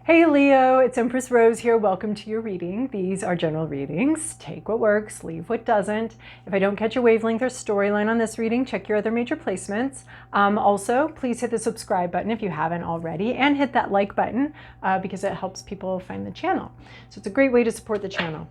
Hey Leo, it's Empress Rose here. Welcome to your reading. These are general readings. Take what works, leave what doesn't. If I don't catch your wavelength or storyline on this reading, check your other major placements. Also, please hit the subscribe button if you haven't already, and hit that like button because it helps people find the channel. So it's a great way to support the channel.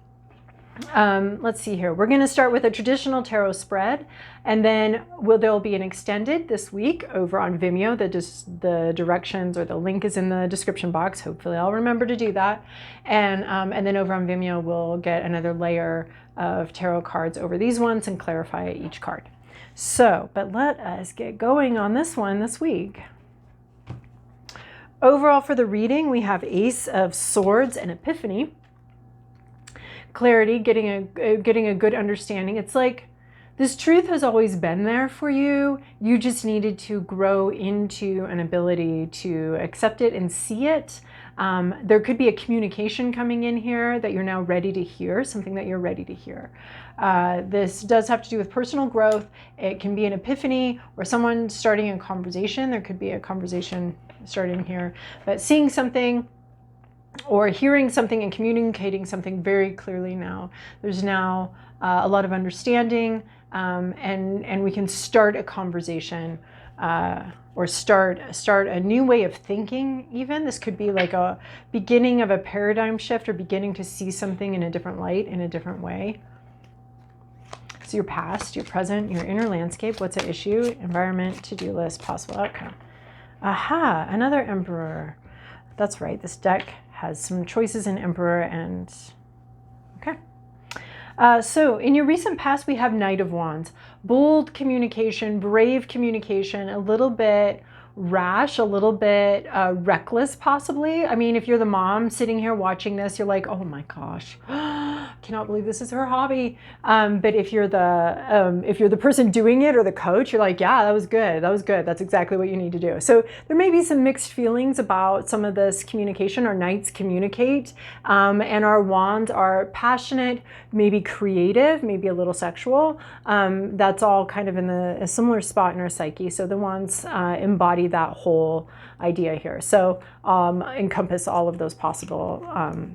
Let's see here. We're going to start with a traditional tarot spread, and then there'll be an extended this week over on Vimeo. The directions or the link is in the description box. Hopefully I'll remember to do that. And then over on Vimeo, we'll get another layer of tarot cards over these ones and clarify each card. So, but let us get going on this one this week. Overall for the reading, we have Ace of Swords and Epiphany. Clarity, getting a good understanding. It's like this truth has always been there for you. You just needed to grow into an ability to accept it and see it. There could be a communication coming in here that you're now ready to hear, something that you're ready to hear. This does have to do with personal growth. It can be an epiphany or someone starting a conversation. There could be a conversation starting here, but seeing something or hearing something and communicating something very clearly now. There's now a lot of understanding, and we can start a conversation or start a new way of thinking even. This could be like a beginning of a paradigm shift or beginning to see something in a different light, in a different way. So your past, your present, your inner landscape, what's at issue, environment, to-do list, possible outcome. Aha, another Emperor. That's right, this deck has some choices in Emperor and, okay. So in your recent past, we have Knight of Wands. Bold communication, brave communication, a little bit rash, a little bit reckless possibly. I mean, if you're the mom sitting here watching this, you're like, oh my gosh, cannot believe this is her hobby. But if you're the person doing it or the coach, you're like, yeah, that was good. That was good. That's exactly what you need to do. So there may be some mixed feelings about some of this communication. Our knights communicate, and our wands are passionate, maybe creative, maybe a little sexual. That's all kind of in a similar spot in our psyche. So the wands embody that whole idea here. So encompass all of those possible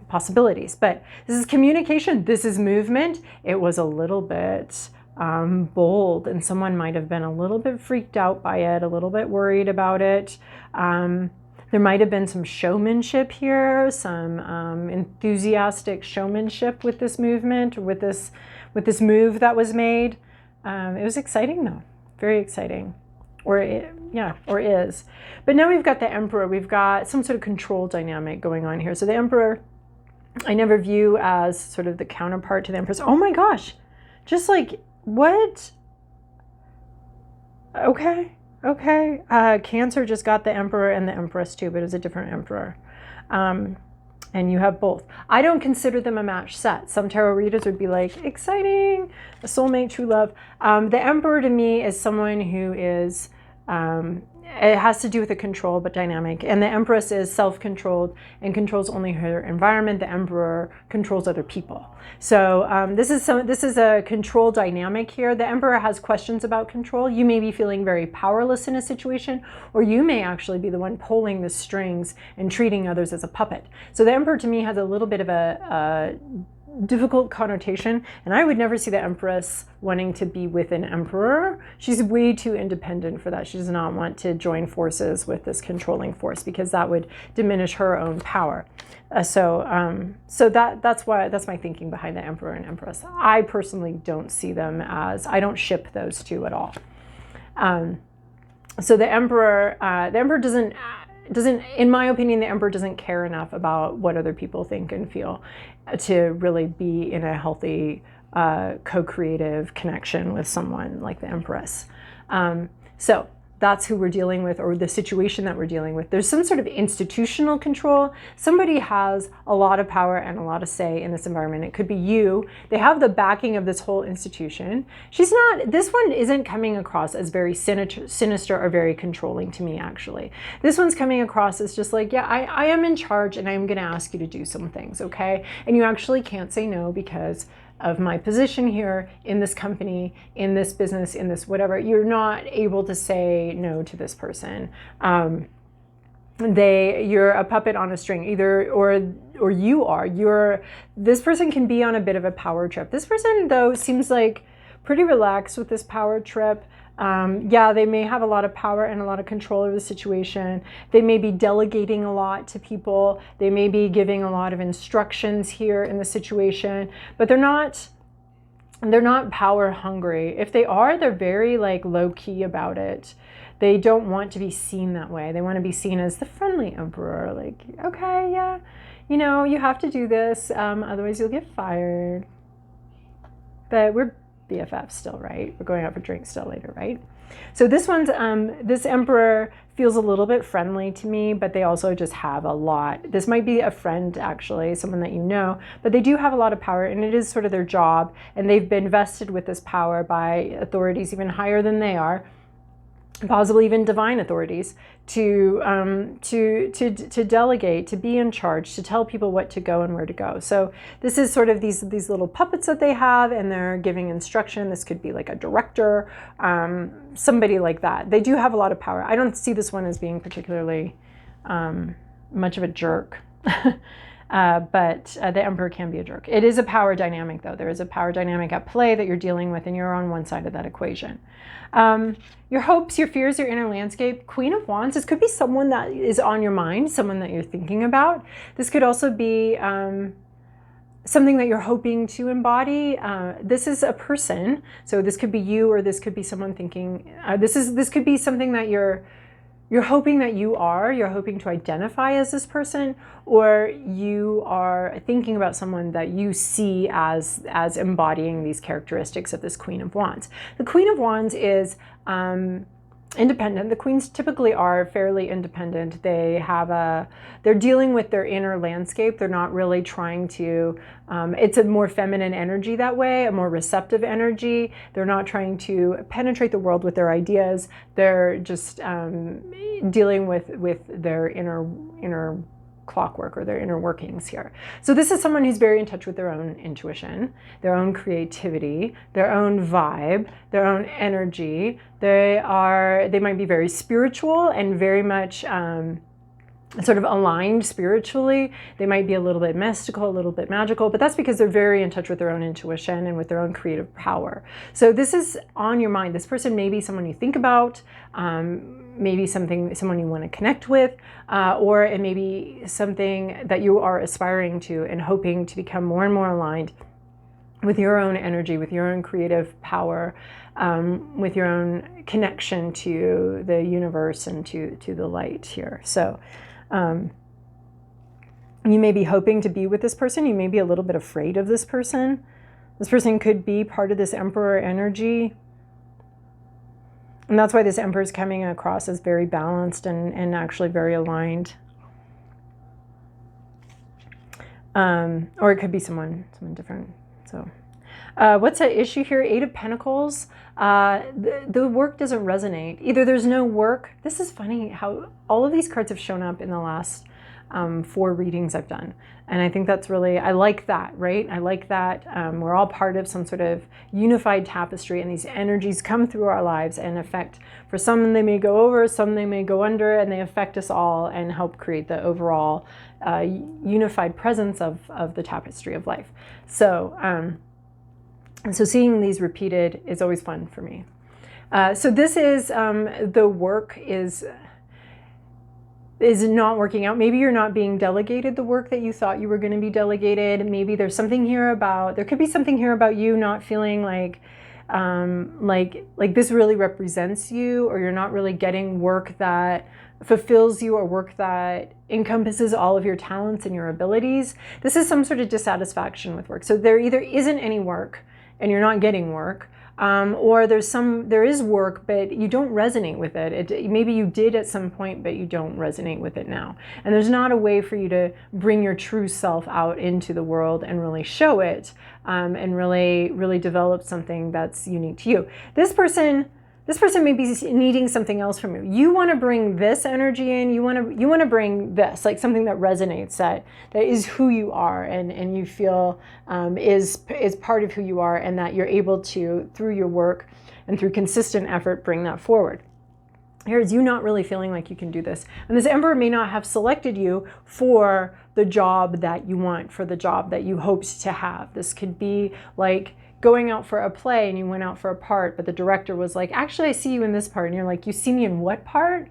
possibilities. But this is communication. This is movement. It was a little bit bold, and someone might have been a little bit freaked out by it, a little bit worried about it. There might have been some showmanship here, some enthusiastic showmanship with this movement, or with this move that was made. It was exciting though, very exciting. Or is. But now we've got the Emperor. We've got some sort of control dynamic going on here. So the Emperor, I never view as sort of the counterpart to the Empress. Oh my gosh, just like, what? Okay. Cancer just got the Emperor and the Empress too, but it was a different Emperor. And you have both. I don't consider them a match set. Some tarot readers would be like, exciting, a soulmate, true love. The Emperor to me is someone who is, it has to do with a control but dynamic. And the Empress is self-controlled and controls only her environment. The Emperor controls other people. So this is a control dynamic here. The Emperor has questions about control. You may be feeling very powerless in a situation, or you may actually be the one pulling the strings and treating others as a puppet. So the Emperor to me has a little bit of a difficult connotation, and I would never see the Empress wanting to be with an Emperor. She's way too independent for that. She does not want to join forces with this controlling force because that would diminish her own power. So that's my thinking behind the Emperor and Empress. I personally don't see them as, I don't ship those two at all. So the Emperor doesn't, in my opinion, the Emperor doesn't care enough about what other people think and feel to really be in a healthy co-creative connection with someone like the Empress. So that's who we're dealing with, or the situation that we're dealing with. There's some sort of institutional control. Somebody has a lot of power and a lot of say in this environment. It could be you. They have the backing of this whole institution. This one isn't coming across as very sinister or very controlling to me, actually. This one's coming across as just like, yeah, I am in charge and I'm gonna ask you to do some things, okay? And you actually can't say no because of my position here in this company, in this business, in this whatever. You're not able to say no to this person. you're a puppet on a string, either or this person can be on a bit of a power trip. This person, though, seems like pretty relaxed with this power trip. Yeah, they may have a lot of power and a lot of control over the situation. They may be delegating a lot to people. They may be giving a lot of instructions here in the situation, but they're not power hungry. If they are, they're very like low key about it. They don't want to be seen that way. They want to be seen as the friendly emperor. Like, okay, yeah, you know, you have to do this, otherwise you'll get fired. But we're BFFs still, right? We're going out for drinks still later, right? So this one's, this emperor feels a little bit friendly to me, but they also just have a lot. This might be a friend, actually, someone that you know, but they do have a lot of power, and it is sort of their job, and they've been vested with this power by authorities even higher than they are, possibly even divine authorities, to delegate, to be in charge, to tell people what to go and where to go. So this is sort of these little puppets that they have, and they're giving instruction. This could be like a director, somebody like that. They do have a lot of power. I don't see this one as being particularly much of a jerk. But the emperor can be a jerk. It is a power dynamic, though. There is a power dynamic at play that you're dealing with, and you're on one side of that equation. Your hopes, your fears, your inner landscape. Queen of Wands, this could be someone that is on your mind, someone that you're thinking about. This could also be something that you're hoping to embody. This is a person, so this could be you, or this could be someone thinking. This could be something that you're hoping that you're hoping to identify as this person, or you are thinking about someone that you see as embodying these characteristics of this Queen of Wands. The Queen of Wands is independent. The queens typically are fairly independent. They're dealing with their inner landscape. They're not really trying to, it's a more feminine energy that way, a more receptive energy. They're not trying to penetrate the world with their ideas. They're just dealing with their inner clockwork, or their inner workings here. So this is someone who's very in touch with their own intuition, their own creativity, their own vibe, their own they might be very spiritual and very much sort of aligned spiritually. They might be a little bit mystical, a little bit magical, but that's because they're very in touch with their own intuition and with their own creative power. So this is on your mind. This person may be someone you think about, maybe someone you want to connect with, or it may be something that you are aspiring to and hoping to become more and more aligned with your own energy, with your own creative power, with your own connection to the universe and to the light here. So you may be hoping to be with this person. You may be a little bit afraid of this person. This person could be part of this emperor energy. And that's why this emperor is coming across as very balanced and actually very aligned. Or it could be someone different. So what's at issue here? 8 of Pentacles. The work doesn't resonate. Either there's no work. This is funny how all of these cards have shown up in the last 4 readings I've done. And I think that's really, I like that, right? I like that we're all part of some sort of unified tapestry, and these energies come through our lives and affect, for some they may go over, some they may go under, and they affect us all and help create the overall unified presence of the tapestry of life. So, so seeing these repeated is always fun for me. So this is, the work is not working out. Maybe you're not being delegated the work that you thought you were going to be delegated. Maybe there's something here about, there could be something here about you not feeling like this really represents you, or you're not really getting work that fulfills you, or work that encompasses all of your talents and your abilities. This is some sort of dissatisfaction with work. So there either isn't any work and you're not getting work, or there is work, but you don't resonate with it. Maybe you did at some point, but you don't resonate with it now. And there's not a way for you to bring your true self out into the world and really show it, and really develop something that's unique to you. This person may be needing something else from you. You want to bring this energy in. You want to bring this, like something that resonates, that is who you are, and you feel is part of who you are, and that you're able to, through your work and through consistent effort, bring that forward. Here's you not really feeling like you can do this. And this Emperor may not have selected you for the job that you want, for the job that you hoped to have. This could be like going out for a play and you went out for a part, but the director was like, actually, I see you in this part. And you're like, you see me in what part?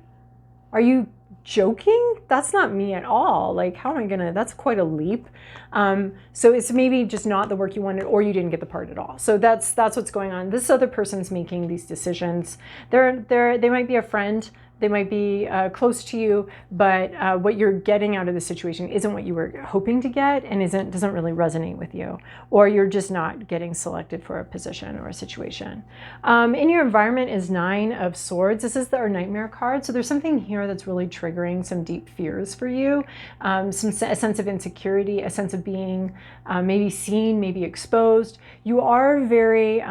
Are you joking? That's not me at all. Like, how am I gonna, that's quite a leap. So it's maybe just not the work you wanted, or you didn't get the part at all. So that's what's going on. This other person's making these decisions. They might be a friend, they might be close to you, but what you're getting out of the situation isn't what you were hoping to get, and doesn't really resonate with you, or you're just not getting selected for a position or a situation. In your environment is 9 of Swords. This is our Nightmare card. So there's something here that's really triggering some deep fears for you, a sense of insecurity, a sense of being maybe seen, maybe exposed. You are very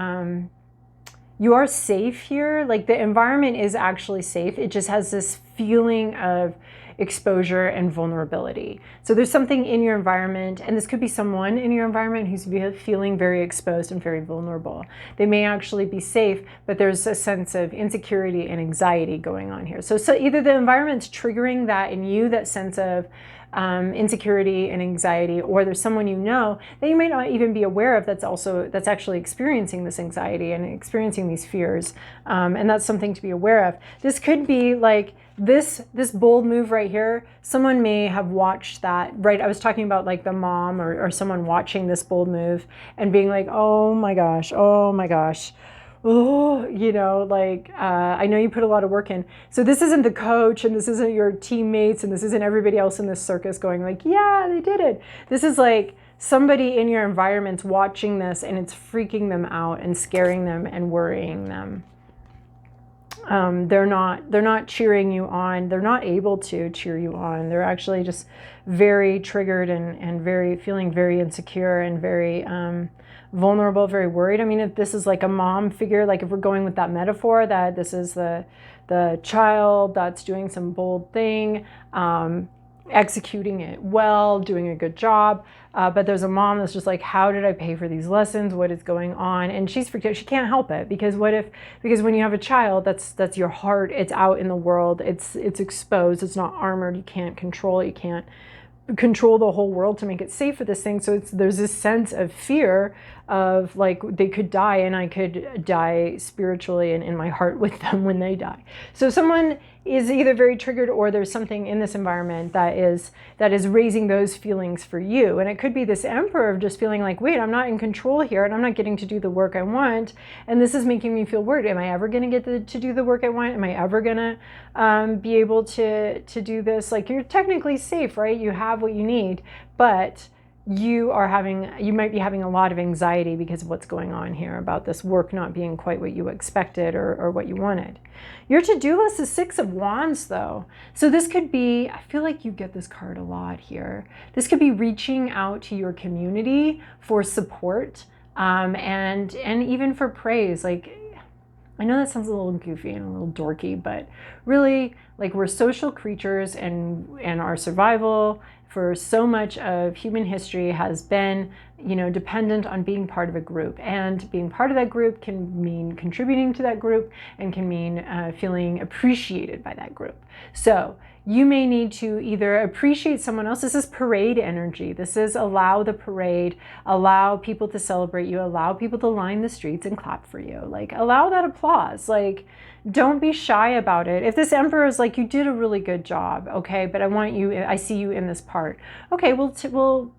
you are safe here. Like, the environment is actually safe. It just has this feeling of exposure and vulnerability. So there's something in your environment, and this could be someone in your environment who's feeling very exposed and very vulnerable. They may actually be safe, but there's a sense of insecurity and anxiety going on here. So either the environment's triggering that in you, that sense of insecurity and anxiety, or there's someone you know that you may not even be aware of that's actually experiencing this anxiety and experiencing these fears, and that's something to be aware of. This could be like this bold move right here. Someone may have watched that, right? I was talking about like the mom or someone watching this bold move and being like, oh my gosh, oh, you know, like, I know you put a lot of work in. So this isn't the coach, and this isn't your teammates, and this isn't everybody else in this circus going like, yeah, they did it. This is like somebody in your environment's watching this, and it's freaking them out and scaring them and worrying them. They're not cheering you on. They're not able to cheer you on. They're actually just very triggered and feeling very insecure and very vulnerable, very worried. I mean, if this is like a mom figure, like if we're going with that metaphor, that this is the child that's doing some bold thing, executing it well, doing a good job, but there's a mom that's just like, how did I pay for these lessons? What is going on? And she's freaked out. She can't help it, because when you have a child, that's your heart. It's out in the world. It's exposed. It's not armored. You can't control it. You can't control the whole world to make it safe for this thing. So there's this sense of fear of like, they could die, and I could die spiritually and in my heart with them when they die. So someone is either very triggered, or there's something in this environment that is raising those feelings for you. And it could be this Emperor of just feeling like, wait, I'm not in control here, and I'm not getting to do the work I want, and this is making me feel worried. Am I ever going to get to do the work I want? Am I ever going to be able to do this? Like, you're technically safe, right? You have what you need, but you might be having a lot of anxiety because of what's going on here about this work not being quite what you expected or what you wanted. Your to-do list is 6 of Wands, though. So this could be, I feel like you get this card a lot here. This could be reaching out to your community for support, and even for praise. Like, I know that sounds a little goofy and a little dorky, but really, like, we're social creatures, and our survival for so much of human history has been, dependent on being part of a group. And being part of that group can mean contributing to that group, and can mean feeling appreciated by that group. So you may need to either appreciate someone else. This is parade energy. This is allow the parade, allow people to celebrate you, allow people to line the streets and clap for you. Like, allow that applause. Like, don't be shy about it. If this Emperor is like, you did a really good job, okay, but I see you in this part. Okay, we'll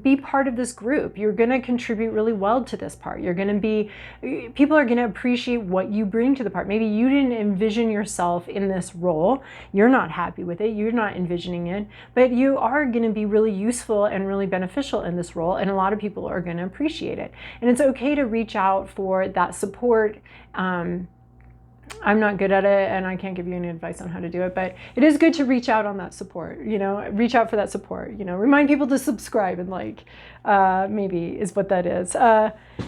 be part of this group. You're going to contribute really well to this part. People are going to appreciate what you bring to the part. Maybe you didn't envision yourself in this role. You're not happy with it. You're not envisioning it, but you are going to be really useful and really beneficial in this role. And a lot of people are going to appreciate it. And it's okay to reach out for that support. I'm not good at it, and I can't give you any advice on how to do it, but it is good to reach out on that support, reach out for that support, remind people to subscribe and like, maybe is what that is,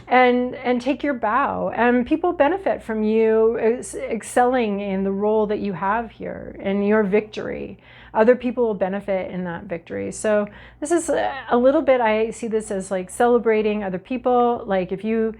and take your bow. And people benefit from you excelling in the role that you have here and your victory. Other people will benefit in that victory. So this is a little bit, I see this as like celebrating other people. Like, if you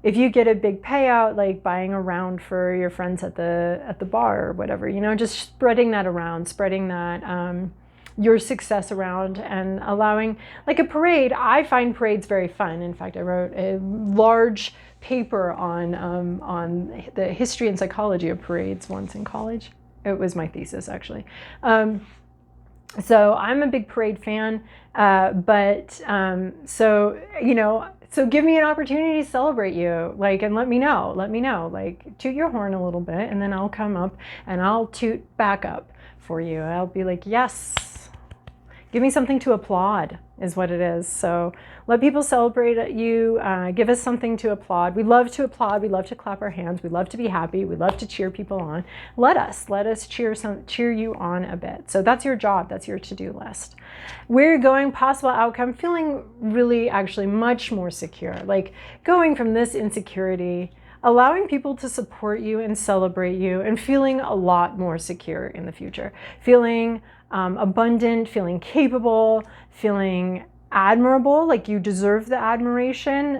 if you get a big payout, like buying a round for your friends at the bar or whatever, you know, just spreading that around, spreading that your success around, and allowing, like a parade. I find parades very fun. In fact, I wrote a large paper on the history and psychology of parades once in college. It was my thesis, actually. So I'm a big parade fan, so, you know, so give me an opportunity to celebrate you, like, and let me know, like, toot your horn a little bit, and then I'll come up and I'll toot back up for you. I'll be like, yes, give me something to applaud is what it is. So let people celebrate you, give us something to applaud. We love to applaud, we love to clap our hands, we love to be happy, we love to cheer people on. Let us cheer you on a bit. So that's your job, that's your to-do list. Where you're going, possible outcome, feeling really actually much more secure, like going from this insecurity, allowing people to support you and celebrate you, and feeling a lot more secure in the future, feeling abundant, feeling capable, feeling admirable, like you deserve the admiration.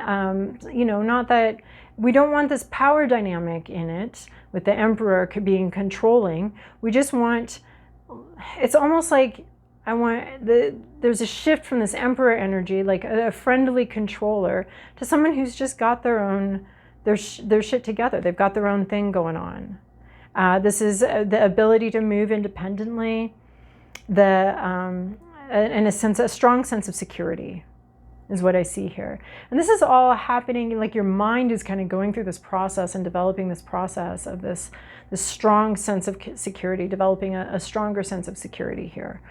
You know, not that we don't want this power dynamic in it with the emperor being controlling. We just want, it's almost like there's a shift from this emperor energy, like a friendly controller, to someone who's just got their shit together. They've got their own thing going on. This is the ability to move independently, and a strong sense of security is what I see here. And this is all happening, like your mind is kind of going through this process and developing this process of this strong sense of security, developing a stronger sense of security here.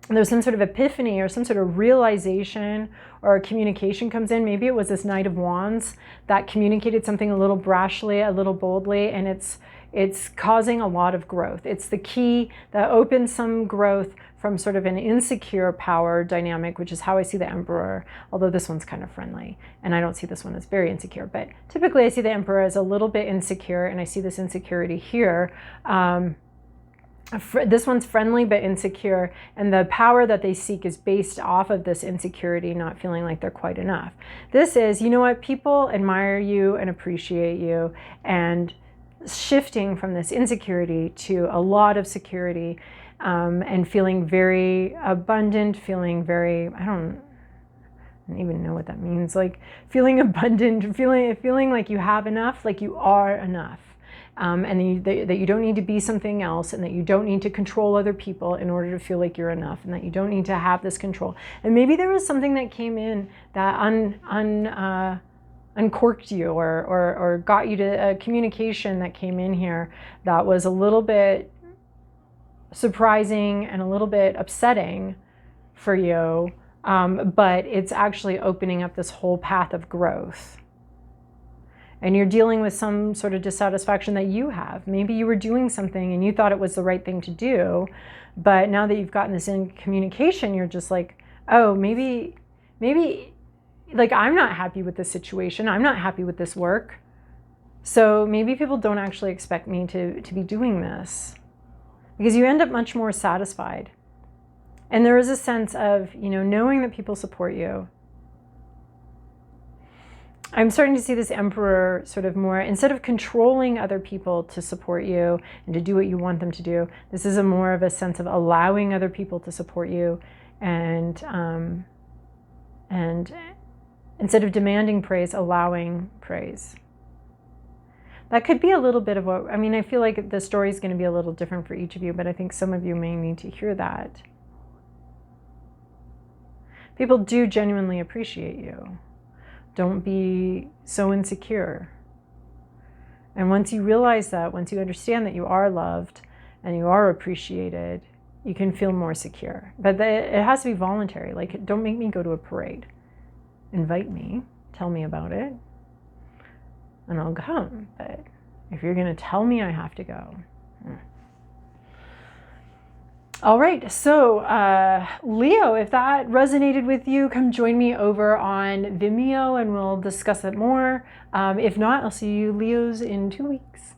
There's some sort of epiphany or some sort of realization or a communication comes in. Maybe it was this Knight of Wands that communicated something a little brashly, a little boldly, and it's causing a lot of growth. It's the key that opens some growth from sort of an insecure power dynamic, which is how I see the Emperor, although this one's kind of friendly, and I don't see this one as very insecure. But typically I see the Emperor as a little bit insecure, and I see this insecurity here. This one's friendly but insecure, and the power that they seek is based off of this insecurity, not feeling like they're quite enough. This is, you know what, people admire you and appreciate you, and shifting from this insecurity to a lot of security, and feeling very abundant, feeling very, I don't even know what that means, like feeling abundant, feeling like you have enough, like you are enough. And that you don't need to be something else, and that you don't need to control other people in order to feel like you're enough, and that you don't need to have this control. And maybe there was something that came in that uncorked you, or got you to a communication that came in here that was a little bit surprising and a little bit upsetting for you, but it's actually opening up this whole path of growth. And you're dealing with some sort of dissatisfaction that you have. Maybe you were doing something and you thought it was the right thing to do, but now that you've gotten this in communication, you're just like, oh, maybe, like, I'm not happy with this situation. I'm not happy with this work. So maybe people don't actually expect me to be doing this, because you end up much more satisfied. And there is a sense of, you know, knowing that people support you. I'm starting to see this Emperor sort of more, instead of controlling other people to support you and to do what you want them to do, this is more of a sense of allowing other people to support you, and instead of demanding praise, allowing praise. That could be a little bit of what, I mean, I feel like the story is going to be a little different for each of you, but I think some of you may need to hear that. People do genuinely appreciate you. Don't be so insecure. And once you realize that, once you understand that you are loved and you are appreciated, you can feel more secure. But it has to be voluntary. Like, don't make me go to a parade. Invite me, tell me about it, and I'll come. But if you're going to tell me I have to go. All right, so Leo, if that resonated with you, come join me over on Vimeo and we'll discuss it more. If not, I'll see you Leos in 2 weeks.